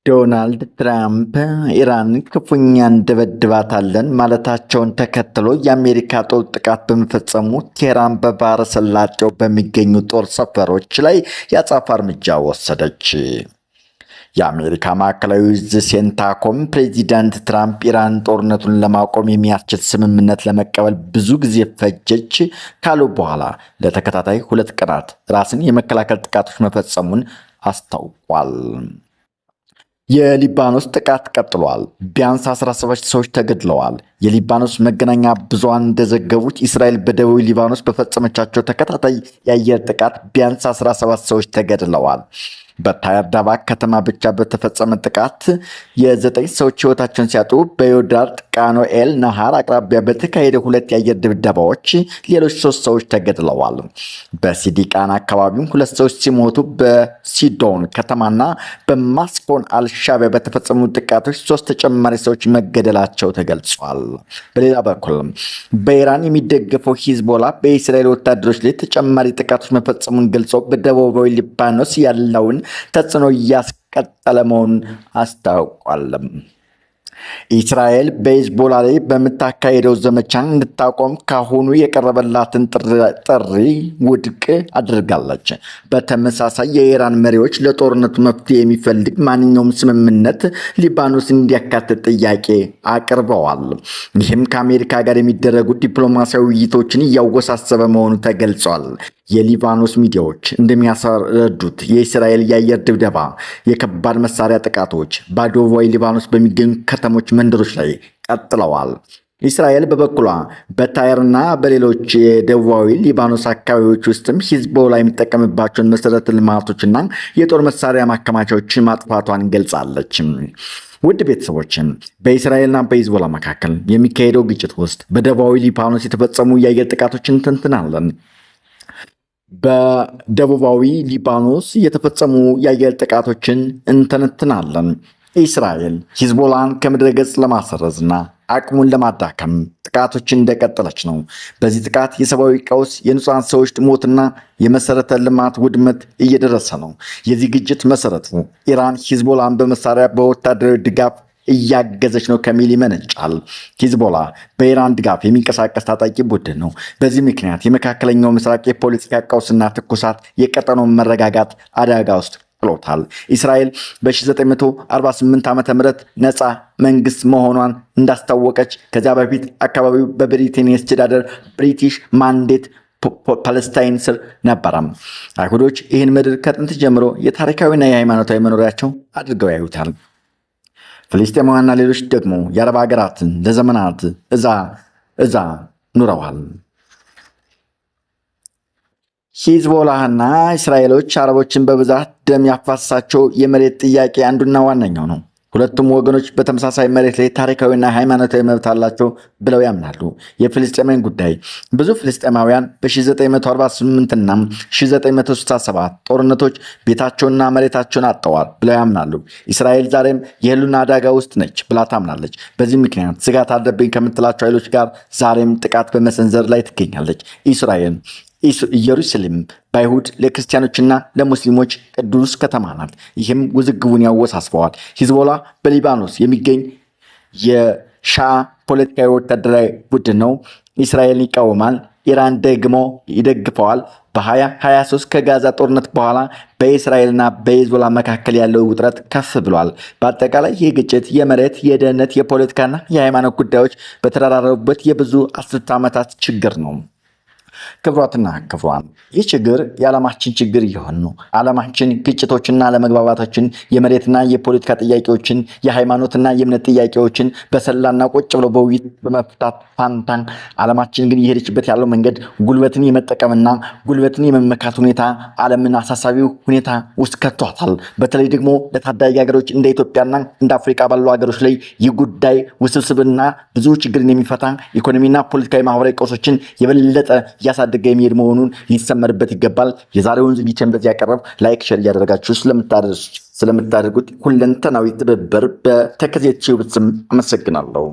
ዶናልድ ትራምፕ ኢራን ክፉኛ እንደበድባታለን ማለታቸውን ተከትሎ የአሜሪካ ጦር ጥቃት በመፈጸሙ ቴህራን በባህረ ሰላጤው በሚገኙ ጦር ሰፈሮች ላይ የአጸፋ እርምጃ ወሰደች። የአሜሪካ ማዕከላዊ ዕዝ ሴንታኮም ፕሬዚዳንት ትራምፕ ኢራን ጦርነቱን ለማቆም የሚያስችል ስምምነት ለመቀበል ብዙ ጊዜ ፈጀች ካሉ በኋላ ለተከታታይ 2 ቀናት ራስን የመከላከል ጥቃቶች መፈጸሙን አስታውቋል። የሊባኖስ ጥቃት ቀጥሏል። ቢያንስ 17 ሰዎች ተገድለዋል። የሊባኖስ መገናኛ ብዙሃን እንደዘገቡት እስራኤል በደቡብ ሊባኖስ በፈጸመቻቸው ተከታታይ የአየር ጥቃት ቢያንስ 17 ሰዎች ተገድለዋል። በታየር ዳባክ ከተማ ብቻ በተፈጸመ ጥቃት የ9 ሰዎች ሕይወታቸውን ሲያጡ በዮዳር ቃኖኤል ነሃር አቅራቢያ በተካሄደ 2 የአየር ድብደባዎች ሌሎች 3 ሰዎች ተገድለዋል። በሲዲቃን አካባቢም 2 ሰዎች ሲሞቱ በሲዶን ከተማና በማስኮን አልሻቢያ በተፈጸሙ ጥቃቶች 3 ተጨማሪ ሰዎች መገደላቸው ተገልጿል። በሌላ በኩል በኢራን የሚደገፈው ሂዝቦላ በእስራኤል ወታደሮች ላይ ተጨማሪ ጥቃቶች መፈጸሙን ገልጾ በደቡባዊ ሊባኖስ ያለውን ተጽዕኖ እያስቀጠለ መሆኑን አስታውቋል። እስራኤል በሂዝቦላ ላይ በምታካሄደው ዘመቻ እንድታቆም ካሁኑ የቀረበላትን ጥሪ ውድቅ አድርጋለች። በተመሳሳይ የኢራን መሪዎች ለጦርነቱ መፍትሄ የሚፈልግ ማንኛውም ስምምነት ሊባኖስ እንዲያካትት ጥያቄ አቅርበዋል። ይህም ከአሜሪካ ጋር የሚደረጉ ዲፕሎማሲያዊ ውይይቶችን እያወሳሰበ መሆኑ ተገልጿል። የሊባኖስ ሚዲያዎች እንደሚያስረዱት የእስራኤል የአየር ድብደባ፣ የከባድ መሳሪያ ጥቃቶች በደቡባዊ ሊባኖስ በሚገኙ ከተሞች፣ መንደሮች ላይ ቀጥለዋል። እስራኤል በበኩሏ በታየርና በሌሎች የደቡባዊ ሊባኖስ አካባቢዎች ውስጥም ሂዝቦላ የሚጠቀምባቸውን መሰረተ ልማቶችና የጦር መሳሪያ ማከማቻዎችን ማጥፋቷን ገልጻለች። ውድ ቤተሰቦችን በእስራኤልና በሂዝቦላ መካከል የሚካሄደው ግጭት ውስጥ በደቡባዊ ሊባኖስ የተፈጸሙ የአየር ጥቃቶችን እንተንትናለን። በደቡባዊ ሊባኖስ የተፈጸሙ የአየር ጥቃቶችን እንተነትናለን። እስራኤል ሂዝቦላን ከምድረ ገጽ ለማሰረዝና አቅሙን ለማዳከም ጥቃቶችን እንደቀጠለች ነው። በዚህ ጥቃት የሰብአዊ ቀውስ፣ የንጹሐን ሰዎች ሞትና የመሰረተ ልማት ውድመት እየደረሰ ነው። የዚህ ግጭት መሰረቱ ኢራን ሂዝቦላን በመሳሪያ በወታደራዊ ድጋፍ እያገዘች ነው ከሚል ይመነጫል። ሂዝቦላ በኢራን ድጋፍ የሚንቀሳቀስ ታጣቂ ቡድን ነው። በዚህ ምክንያት የመካከለኛው ምስራቅ የፖለቲካ ቀውስና ትኩሳት የቀጠናውን መረጋጋት አደጋ ውስጥ ጥሎታል። እስራኤል በ1948 ዓ.ም ነፃ መንግስት መሆኗን እንዳስታወቀች ከዚያ በፊት አካባቢው በብሪቴን የአስተዳደር ብሪቲሽ ማንዴት ፓለስታይን ስር ነበረም። አይሁዶች ይህን ምድር ከጥንት ጀምሮ የታሪካዊና የሃይማኖታዊ መኖሪያቸው አድርገው ያዩታል። ፍልስጤማውያንና ሌሎች ደግሞ የአረብ ሀገራትን ለዘመናት እዛ ኑረዋል። ሂዝቦላህና እስራኤሎች አረቦችን በብዛት ደም ያፋሳቸው የመሬት ጥያቄ አንዱና ዋነኛው ነው። ሁለቱም ወገኖች በተመሳሳይ መሬት ላይ ታሪካዊና ሃይማኖታዊ መብት አላቸው ብለው ያምናሉ። የፍልስጤማውያን ጉዳይ ብዙ ፍልስጤማውያን በ1948 እና 1967 ጦርነቶች ቤታቸውና መሬታቸውን አጥተዋል ብለው ያምናሉ። እስራኤል ዛሬም የህልውና አደጋ ውስጥ ነች ብላ ታምናለች። በዚህ ምክንያት ስጋት አለብኝ ከምትላቸው ኃይሎች ጋር ዛሬም ጥቃት በመሰንዘር ላይ ትገኛለች። እስራኤል ኢየሩሳሌም በአይሁድ ለክርስቲያኖችና ለሙስሊሞች ቅዱስ ከተማ ናት። ይህም ውዝግቡን ያወሳስበዋል። ሂዝቦላ በሊባኖስ የሚገኝ የሺዓ ፖለቲካዊ ወታደራዊ ቡድን ነው። እስራኤልን ይቃወማል፣ ኢራን ደግሞ ይደግፈዋል። በ2023 ከጋዛ ጦርነት በኋላ በእስራኤልና በሂዝቦላ መካከል ያለው ውጥረት ከፍ ብሏል። በአጠቃላይ ይህ ግጭት የመሬት፣ የደህንነት፣ የፖለቲካና የሃይማኖት ጉዳዮች በተደራረቡበት የብዙ አስርተ ዓመታት ችግር ነው። ክብሯትና ክብሯን ይህ ችግር የዓለማችን ችግር እየሆነ ነው። ዓለማችን ግጭቶችና አለመግባባቶችን፣ የመሬትና የፖለቲካ ጥያቄዎችን፣ የሃይማኖትና የእምነት ጥያቄዎችን በሰላና ቁጭ ብለው በውይይት በመፍታት ፋንታን ዓለማችን ግን እየሄደችበት ያለው መንገድ ጉልበትን የመጠቀምና ጉልበትን የመመካት ሁኔታ ዓለምን አሳሳቢ ሁኔታ ውስጥ ከቷታል። በተለይ ደግሞ ለታዳጊ ሀገሮች እንደ ኢትዮጵያና እንደ አፍሪካ ባሉ ሀገሮች ላይ ይህ ጉዳይ ውስብስብና ብዙ ችግርን የሚፈታ ኢኮኖሚና ፖለቲካዊ ማህበራዊ ቀውሶችን የበለጠ እያሳደገ የሚሄድ መሆኑን ሊሰመርበት ይገባል። የዛሬውን ዝግጅት በዚህ ያቀረብ ላይክ ሼር እያደረጋችሁ ስለምታደርጉት ሁለንተናዊ ትብብር በተከዜ ቲዩብ ስም አመሰግናለሁ።